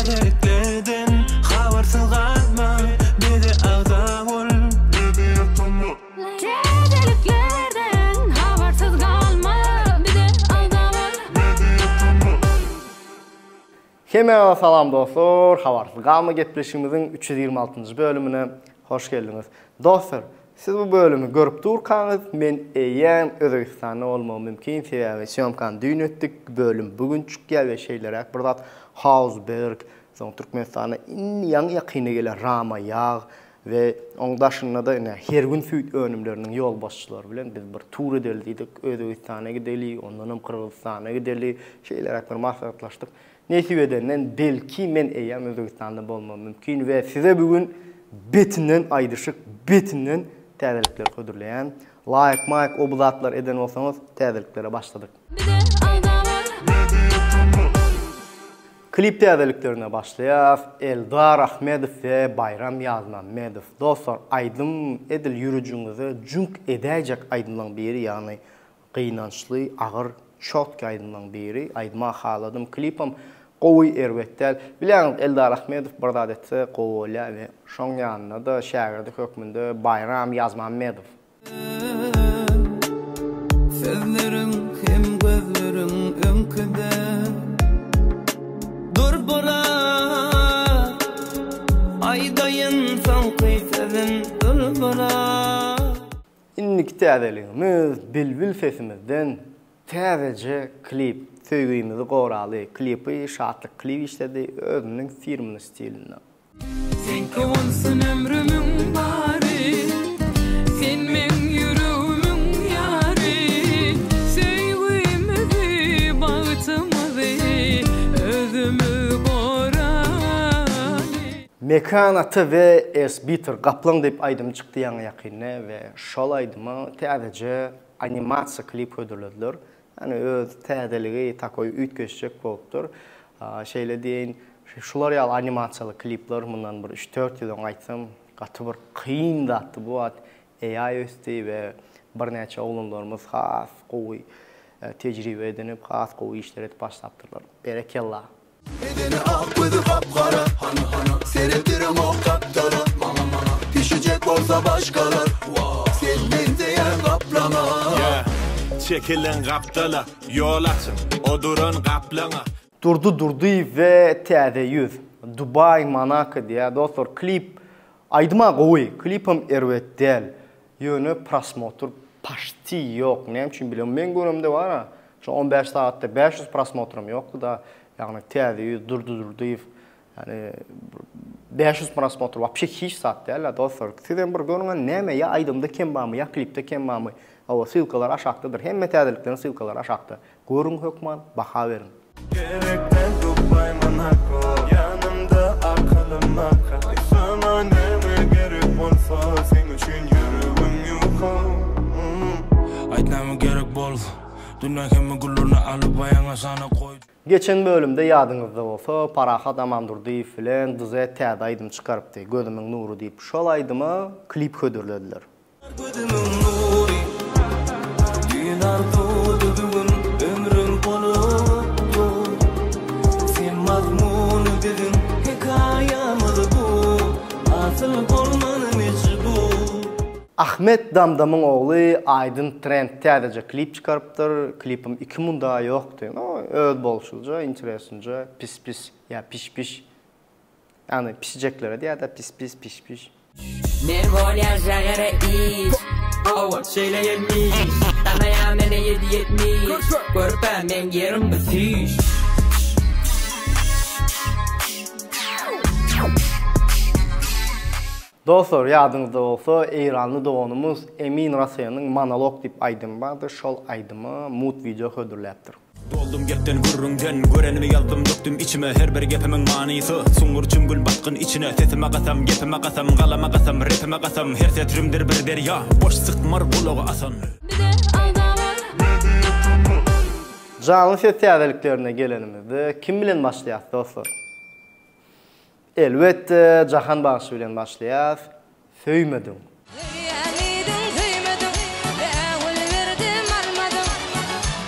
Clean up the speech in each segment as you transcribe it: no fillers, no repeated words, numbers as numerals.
Täzeliklerden habarsız kalma, bir de ağda ol, bir de yatma. Täzeliklerden habarsız kalma, bir de ağda ol, bir de yatma. Hemen salam dostlar, habarsız kalma gepleşimizin 326. bölümüne hoş geldiniz. Dostlar, siz bu bölümü görüp durkanız, men eýen Özbekistan'da olmam mümkin. Sebäbi syomkan düýün etdik. Bölüm bugün çykýar we şeýler bir zat Hausberg, soň Türkmenistan'a ýaňy ýakyny gelen Rama Ýag we oň daşynda da her gün süýt önümleriniň ýol başçylary bilen biz bir tur edeldik. Özbekistan'a gidelik, ondan Kırgızstan'a gidelik. Şeýler bir maksatlaşdyk. Näsip edenden belki men eýen Özbekistan'da bolmam mümkin we size bugün betinden aýdyşyk, betinden täzelikler ködürleýän, laýyk o zatlar eden bolsaňyz täzeliklere başladyk. Klip täzeliklerine başlaýar. Eldar Ahmedov we Bayram Ýazmamedov. Dostlar, aýdym edil ýürüjüňizi jünk edäjek aýdymlaryň biri, ýagny gynançly, agyr, çotky aýdymlaryň biri. Aýdyma haladym klipim Gowy Erwettel. Bilen Eldar Ahmedov bir zat etse Gowla we şoň ýanyna da şäherlik hökmünde Bayram Ýazmamedov. Sözlerin hem gözlerin öňkide dur bırak, aýdaýyn sanqysyzyn dur bırak. İnnik täzeligimiz bilbil sesimizden täzece klip. Söýgüýimizi goraly klipi, şatlyk klip işledi özüniň firmany stilinde. Sen kowunsyn ömrümüň bary, sen men ýüregimiň ýary, söýgüýimizi bagtymyzy özümi goraly. Mekanatı we Esbiter Gaplan diýip aýdym çykdy ýaňy ýakyny we şol aýdyma täzece animasiýa klip ödürlediler. Yani öz täzeligi takoy ütgeçjek bolupdyr. Şeýle diýin, şular ýaly animasiýaly klipler mundan bir 3-4 ýyl öň aýtsam, gaty bir kyn zatdy bu at AI östi we bir näçe oglanlarymyz has gowy tejribe edinip, has gowy işler etip başlapdyrlar. Berekellah. Edeni akbıdı kapkara, hana seyrettirim o kaptara, mama pişecek olsa başkalar, sen benzeyen kaplana. Çekilen kaptala, yol açın, odurun kaplana. Durdu ve täze ýüz. Dubai, Monaco diýä dostlar klip aýdyma gowy. Klipim Erwettel. Ýöne prosmotr paşty ýok. Näme üçin bilem, men görümde bar. Şu 15 saatda 500 prosmotrym ýokdy da, ýagny täze ýüz durdu. Yani 500 prosmotr wapşe hiç saat däl dostlar. Sizden bir görüňen näme ýa aýdymda kem barmy, ýa klipde kem barmy? Awa sylkalar aşakdydyr. Hemme täzeliklerin sylkalar aşakdy. Görüň hökman, baha berin. Gerekten Dubai Monaco, yanımda aklım naka. Sana neme gerek bolsa, sen üçün yüreğim yuka. Aýtnama gerek boldy. Dünýä hemme gulluryny alyp aýaňa sana goýdy. Geçen bölümde ýadyňyzda bolsa, Parahat Amandurdiýew bilen dyze täze aýdym çykarypdy. Gözümiň nuru diýip şol aýdyma klip hödürlediler. Gözümün nuri, düýün arzudy bugün ömrüm bolupdy. Sen mazmuny dedin, hekayamyz bu, asyl bolmany mecbur. Ahmet Damdamyň ogly Aydyn Trend täzece klip çykarypdyr. Klipim 2 munda ýokdy. Öz bolşulja, interesince pis ýa piş. Yani pişeceklere diýär da piş. Ne volya jagara iş, o şeyle yemiş, tanaya mene yetmiş, körpem men yerim bitiş. Dostlar, ýadyňyzda bolsa, Eýranly doganymyz Emin Rasaýanyň monolog diýip aýdym bardy. Şol aýdyma mut video hödürläpdir. Doldum gepten gürrüngden, görenimi ýaldım döktüm içime, her bir gepimiň manysy, suňgur çümgül batgyn içine, sesime gasam, gepime gasam, galama gasam, repime gasam, her setrimdir bir derýa, boş sıktmar bulagy asan. Canlı ses täzeliklerine gelenimizde kim bilen başlaýar dostlar? Elbette Jahan Bagşy bilen başlaýar. Söýmedim.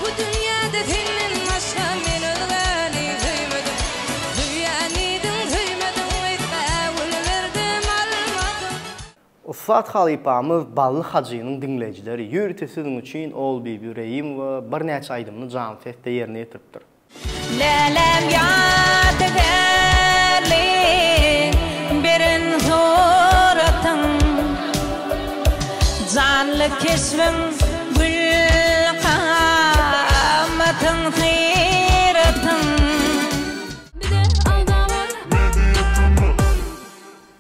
Bu dünyada senden başka men özgäni söýmedim. Sıfat Halipamız Ballı Hacı'nın dinleyicileri. Yürüte sizin için ol bir yüreğim ve bir neçe aydımını Can Fest'te yerine getiriptir. Lelem yad ederli birin suratın canlı kesrin gül kamatın hayratın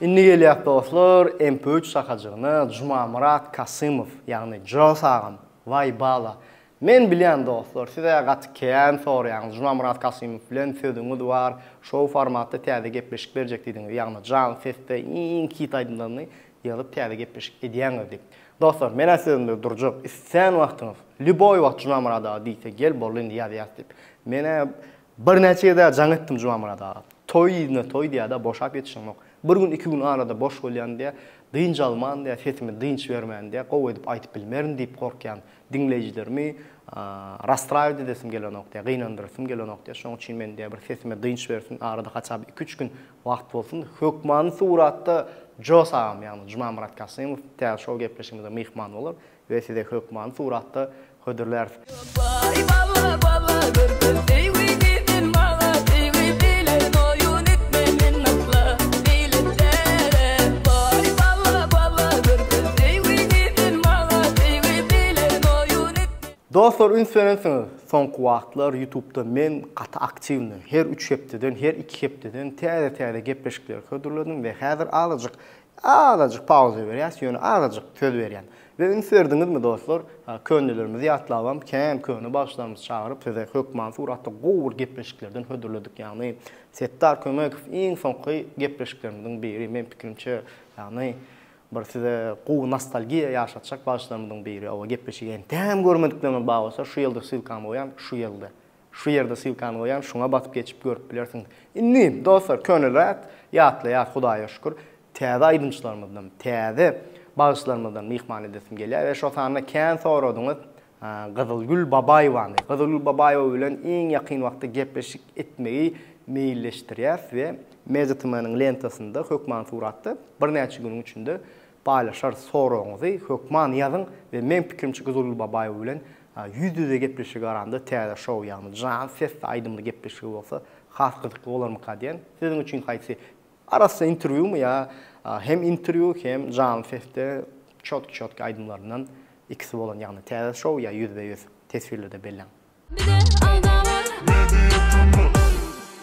İnni geliyek dostlar, MP3 sakacığını Cuma Murat Kasımov, yani Jos ağam, vay bala. Men bilen dostlar, size gatken soraýan Cuma Murat Kasımov bilen sözüňiz var. Şow formatda täze gepleşik berjek diýdiňiz. Ýagny Can Fest'te iň kit aýdymlaryny ýalyp täze gepleşik edýäňiz diýip. Dostlar, mena sözümde durjak. Sen wagtyňyz, lüboy wagt Cuma Murat'a diýse gel bolyn ýa-ýa diýip. Mena bir neçe ýerde jaň etdim Cuma Murat'a. Toy diýär-de boşap ýetişim ýok. Bir gün 2 gün arada boş bolýan diye, dynç alman diye, sesimi dynç bermän diye, gowy edip aýtyp bilmerin diýip korkýan dinleýijilerimi rastraýdy desim gelen nokta, gynandyrysym gelen nokta. Şoň üçin men diye bir sesimi dynç bersin, arada haçap 2-3 gün wagt bolsun. Hökmany suratda Jos ağam, ýani Cuma Murat Kasymov täze şow gepleşigimizde mehman bolar we size hökmany suratda hödürler. Dostlar, ünsönensiniz, sonku wagtlar YouTube'da men gata aktivni, her 3 hepdeden, her 2 hepdeden täze gepleşikler hödürledim we häzir azajyk pauza berýär, ýöne azajyk söz berýän. We ünsördinizmi dostlar, könnülerimizi ýatlabam, könnü başlarymyzy çağıryp size hökman suratda gowy gepleşiklerden hödürledik. Ýani Settar Kömekow iň soňky gepleşiklerimden biri, men pikirimçe, ýani bir size gowy nostalgiya ýaşatjak başlarymyň biri. O gepleşigen täm görmediklerime baglansa şu ýylda sylkany goýan, şu ýerde sylkany goýan, şuňa batyp geçip görüp bilersiň. Inni dostlar, könnüler ýatla, Hudaýa şükür, täze aýdymçylarymyzdan, täze baglanlarymyzdan mehman edesim gelýär we şo sanda kän soradyňyz Gyzylgül Babaýowany. Gyzylgül Babaýow bilen iň ýakyn wagtda gepleşik etmegi meýilleşdirýär we Mezatymanyň lentasynda hökman suratda bir näçe günüň içinde paylaşar soraňyzy hökman ýazyň we men pikirimçe Gyzylgül Babaýow bilen yüz-yüze gepleşik aranda täze şow ýagny Can Fest aýdymly gepleşik bolsa has gyzykly bolarmy diýen. Siziň üçin haýsy arasy interwýumy ýa hem interwýu hem Can Fest'te çotky aýdymlaryndan ikisi bolan ýagny täze şow ýa yüz-be-yüz tesvirlerde bellen.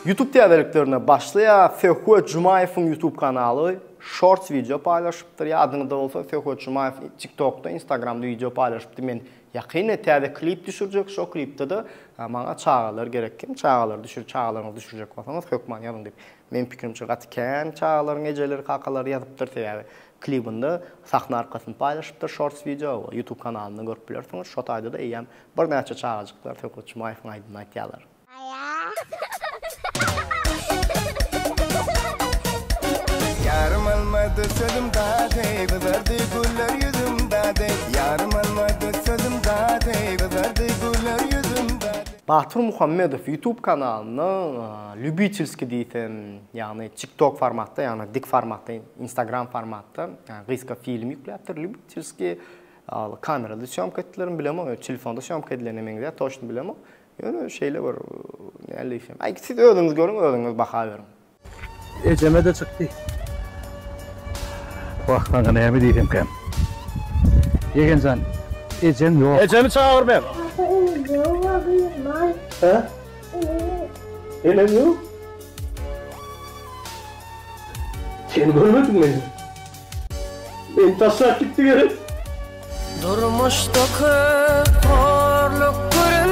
YouTube täzeliklerine başlaýa Ferhat Jumayewiň YouTube kanaly shorts video paylaşıpdyr. Ýadyňyzda bolsa Ferhat Jumayew TikTok'da, Instagram'da video paylaşypdy. Men ýakyny täze klip düşürjek, şo klipde de maňa çağalar gerekkim. Çağalar çağalaryňyzy düşürjek bolsaňyz hökman ýazyn diýip. Men pikirimçe gatken çağalaryň ejeleri, kakalar ýazypdyr täze. Klibinde sahna arkasyny paylaşypdyr, shorts video YouTube kanalyny görüp bilersiňiz. Şo taýda da eýem bir näçe çağajyklar Ferhat Jumayewiň aýdyny aýtýarlar. Yarım almadı sözüm dade, kızardı güller yüzüm dade. Yarım almadı sözüm dade, kızardı güller yüzüm dade. Batur Muhammedov YouTube kanalyny Lübitelski diýsen, ýani TikTok formatda, ýani dik formatda, Instagram formatda, gyska film ýükläpdir. Lübitelski kamerada syomka etdilerini bilemem, telefonda syomka edilerini meňde toşny bilemem. Ýöne şeýle bir näle diýsem. Aý siz özüňiz görüň, özüňiz baka berin. Eceme de çıktı. Vaktan näme diýdim kem. Yegencan, ecem ýok. Ecemi çağır ben. Ha? Elem ýok. Sen görmedin mi? Ben taşak gitti gerek. Durmuşda köp horluk görün,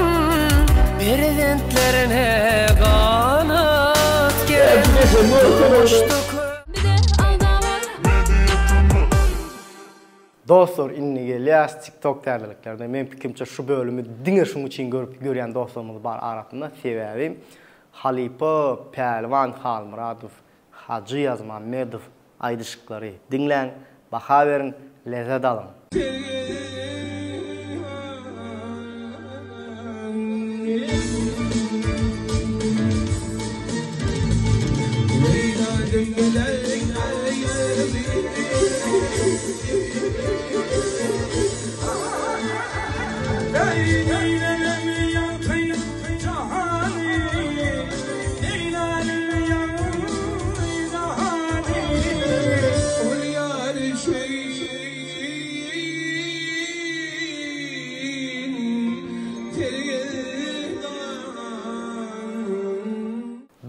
prezentlerine kanat gel. Durmuşda Dostlar, inni gelýär TikTok täzeliklerinde. Men pikirimçe şu bölümi diňe şuň üçin görýän dostlarymyz bar arasynda. Sebäbi Halipa Pelwan Halmuratov, Hacı Yazmamedov aýdyşyklary dinläň, baha berin, lezzet alın.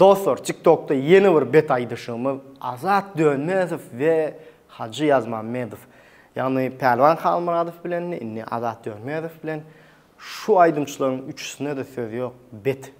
Dostlar, TikTok'ta yeni bir bet aydışımız Azat Dönmezov ve Hacı Yazmanmedov. Yani Pelvan Halmuradov bilen, Azat Dönmezov bilen şu aydımçıların üçüsüne de söz yok. Bet.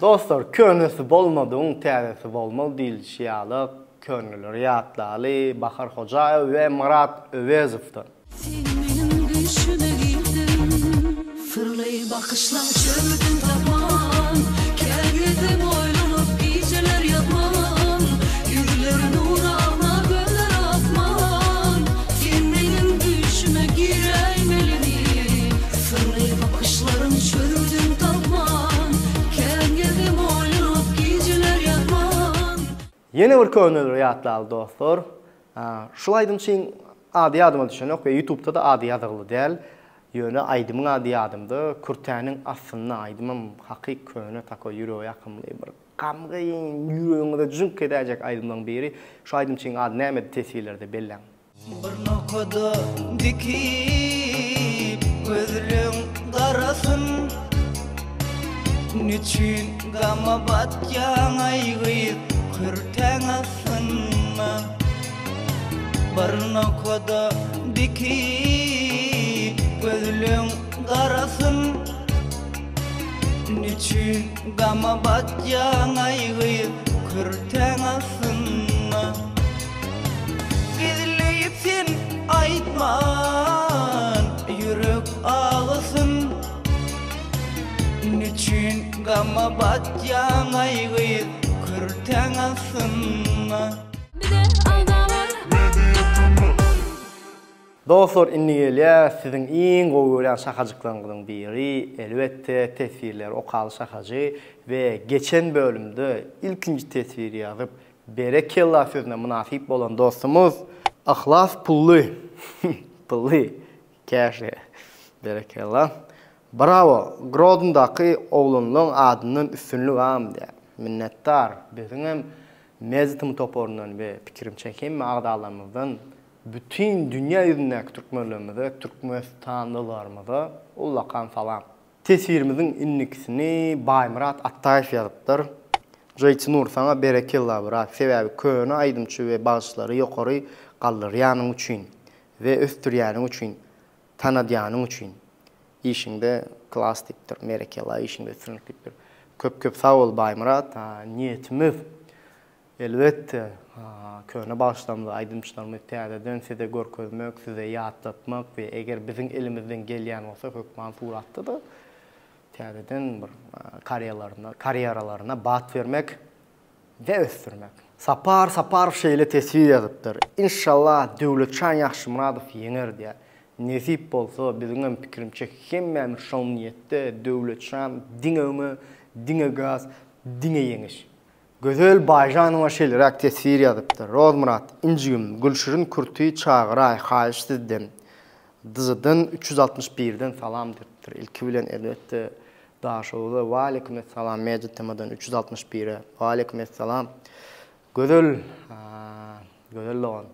Dostlar, könüsü bolmadığın teresi bolmalı değil şiyalı, könülü riyatlalı Bahar Hoca ve Murat Övezov'dan. Benim gülüşüne girdin, fırlayı bakışla çöldün taban, kergizim oylanıp geceler yatman, güllerin uğrağına göller atman. Sen benim gülüşüme gireymelini, fırlayı bakışların çöldün taban, kergizim oylanıp geceler yatman. Yeni bir könülü riyatlalı dostlar. Şu aydım için adi adıma düşünüyoruz ve YouTube'da da adi adılı değil. Yönü aydımın adi adımdı. Kurtanın aslında aydımın hakik könü tako yüreğe yakınlığı bir kamgayın yüreğine cünk edecek aydımdan biri. Şu aydım için adı neymedi tesirlerde belli. Bir nokada dikip gözlüğün darasın, niçin gama batyan aygıyıp kürtenasın mı? Bir nokada dikip gözlüğün darasın, niçin gama batyan aygıyıp kürtenasın mı? Gizleyip sen aytman, yürek ağlasın, niçin gama batyan aygıyıp kürtenasın mı? Bir de aldamar. Dostlar, inni geliyor sizin en koyulan şakacıklarınızın biri elbette tesvirler Okalı şakacı ve geçen bölümde ilkinci tesviri yazıp Berekellah sözüne münasip olan dostumuz Ahlas Pullu. Pullu. Keşke. Berekellah. Bravo. Grodundaki oğlunluğun adının üstünlüğü am diye. Minnettar. Bizim mezitimi toporundan ve fikrim çekeyim mi ağdalarımızdan bütün dünya yüzündeki Türkmenlerimizi, Türkmenistanlılarımızı ullakan salam. Tesvirimizin ünlükisini Baymurat Attayf yazıptır. Jayçın ursana berekellah bırak. Sebebi köyünü aydımçı ve bağışları yukarı kaldıryanın üçün ve östüryanın üçün, tanadyanın üçün. İşinde klastiktir, berekellah işinde sınıflıktır. Köp sağ ol Baymurat. Niyetimiz elbette köyüne bağışlamlı aydımçılarımız teyadeden size görkezmek, size yatlatmak ve eğer bizim elimizden gelen olsa hükman suratlı da teyadeden bir kariyeralarına bat vermek ve östürmek. Sapar şeyle tesvir yazıptır. İnşallah Devletcan Yaxşımuradov yener diye. Nesip olsa bizim fikrimçe hem şon niyette Devletcan dine gaz, dine yeniş. Gözel Bayjanova şeyler tesvir yazıptır. Rozmurat, İncigim, Gülşür'ün Kurtu'yu çağıray, hayışsizden. Dızıdın 361'den salamdır. İlki bilen elbette daşoğlu. Ve aleykümselam mecid temadan 361'e. Ve aleykümselam. Gözel olan.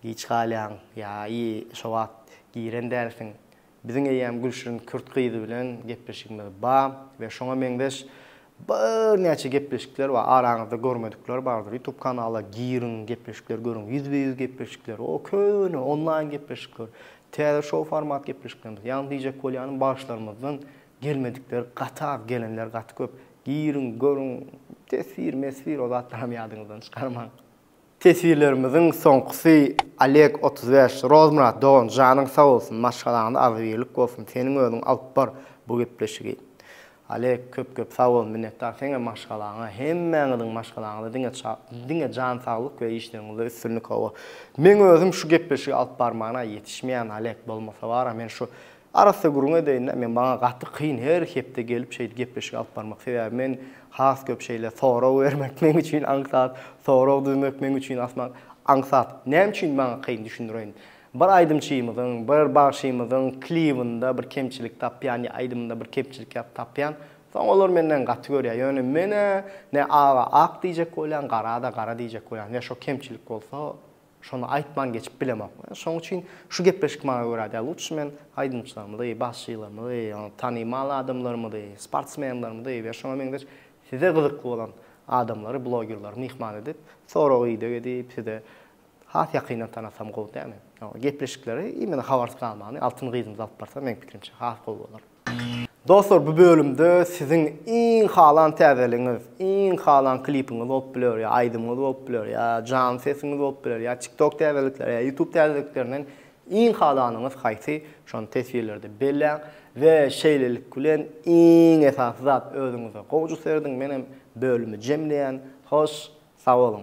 Giç halayan, ya iyi şovat giyiren dersin. Bizim eyyem Gülşür'ün Kurtu'yu bilen gepleşikmez ba ve şona mendeş bir neçe gepleşikler var. Aranızda görmedikler vardır. YouTube kanala girin gepleşikler görün. %100 gepleşikler. O köyünü online gepleşikler. Tele show format gepleşiklerimiz. Yani diyecek kolyanın bağışlarımızdan gelmedikleri qatar gelenler qatı köp. Girin görün. Tesvir o zatlarım yadınızdan çıkarmang. Tesvirlerimizin sonqusy Alek 35 Rozmurat Doğan janın sağ olsun maşgalağında azyrlyk bolsun senin özüň alyp bar bu gepleşigi. Alek köp sağ ol minnettar sene maşgalağına hemmeňiziň maşgalağına diňe jan saglyk we işleriňizde üstünlük hawa. Men özüm şu gepleşigi alyp barmana yetişmeýän Alek bolmasa bara men şu arasa guruna deýin men bana gaty kyn her hepde gelip şeýle gepleşigi alyp barmak sebäbi men has köp şeyle sorag vermek men üçin aňsat, sorag duymak men üçin asman aňsat. Näme üçin bana kyn düşündirýän? Bir aýdymçymyzyň, bir bagşymyzyň klibinde bir kemçilik tapýan, aýdymda bir kemçilik tapýan. Soň olar menden gaty görýär. Ýöne mene ne ağa ak diýjek bolan, garada gara diýjek bolan. Ne şo kemçilik bolsa, şonu aýtman geçip bilemem. Şoň üçin şu gepleşik bana görýär. Lutşy men aýdymçylarymdy, başçylarymdy, tanymal adamlarymdy, sportsmenlerymdy we şoňa men size gızıklı olan adamları, blogerları mihman edip, sonra video edip, size hat yakinen tanasam gol değil mi? Gepleşikleri imene havarsı kalmağını, altın gıyzımız alıp barsa, men fikrimçe hat gol olur. Dostlar, bu bölümde sizin en halan təzeliğiniz, en halan klipiniz olup bilir, ya aydımınız olup bilir, ya can sesiniz olup bilir, ya TikTok təzelikleri, ya YouTube təzeliklerinin en halanınız haysi, şonu tesvirlerde belli ve şeylelik gülen en esas zat özünüze qoğucu serdin. Benim bölümü cemleyen, hoş, sağ olun.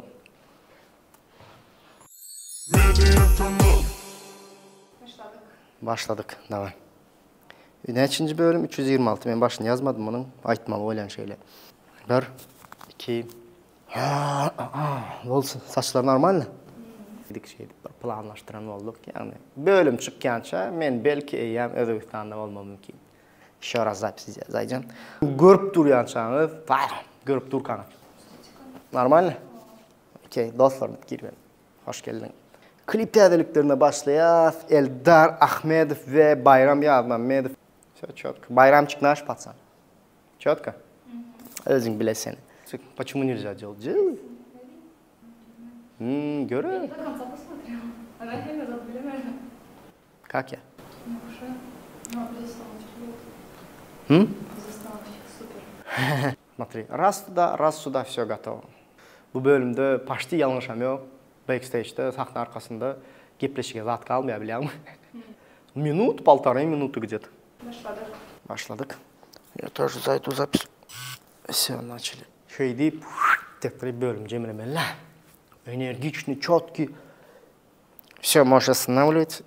Başladık. Davay. Neçinci bölüm? 326. Ben başını yazmadım onun. Aytmalı olan şeyler. 1, 2. Olsun. Saçlar normal mi? Planlaştıran olduk. Yani bölüm çıkkança men belki eýem Özbekistanda bolmam mümkin. Şora zapis yazaycan. Görüp durýançaňyz, görüp durkaňyz. Normal mi? Okey, dostlar girben. Hoş geldin. Klip täzeliklerine başlaýas. Eldar Ahmedov ve Bayram Yazmamedov. Çotko. Bayramçyk naş patsan. Çotko. Özüň bilesen. Почему нельзя делать? Делай. Göre. Как я? Смотри, раз сюда, все готово. Bu bölümde paşti yanlışamıyor. Backstage'de, sahne arkasında gepleşige zat kalmaya biliyor musun? Minut, 1,5 минуты где-то. Başladık. Я тоже зайду запись. Все, начали. Şey deyip, tekrar bölüm cemlemeler. Энергичный, четкий. Все, можешь останавливать.